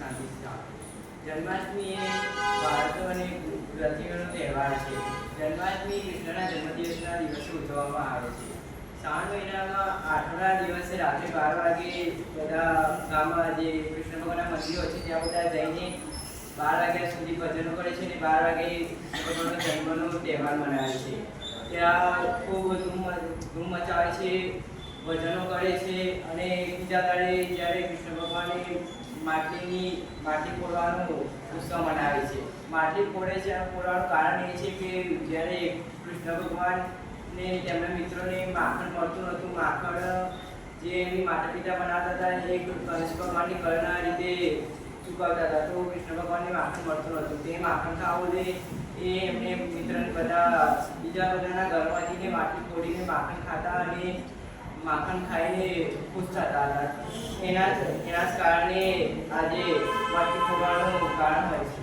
શાંતિથી ચાલે. જન્માષ્ટમી એ ભારતીય અને રસિકોનો તહેવાર છે. જન્માષ્ટમી કૃષ્ણના જન્મદિવસના દિવસે ઉજવવામાં આવે છે. શ્રાવણ મહિનામાં 8મા દિવસે રાત્રે 12 વાગે બધા ગામમાં જે કૃષ્ણ ભગવાનના મંદિરો છે ત્યાં બધા જઈને 12 વાગ્યા સુધી ભજનો કરે છે અને 12 વાગે કૃષ્ણ ભગવાનનો જન્મનો તહેવાર મનાવે છે. ત્યાં ખૂબ ધૂમ મચાવે છે, ભજનો કરે છે અને બીજા દાડે જ્યારે કૃષ્ણ ભગવાને માટી ફોડવાનો ઉત્સવ મનાવે છે. માટી ફોડે છે અને ફોડવાનું કારણ એ છે કે જ્યારે કૃષ્ણ ભગવાનને તેમના મિત્રોને માખણ મળતું નહોતું, માખણ જે એમની માતા પિતા બનાવતા હતા એ કૃષ્ણ ભગવાનની કળના રીતે ચૂકવતા હતા, તો કૃષ્ણ ભગવાનને માખણ મળતું નહોતું. તે માખણ ખાવું દે એ એમને મિત્રોને બીજા બધાના ઘરમાંથી માટી ફોડીને માખણ ખાતા અને માખણ ખાઈને ખુશ થતા હતા. એના જ કારણે આજે માટી ફોડવાનું કારણ હોય છે.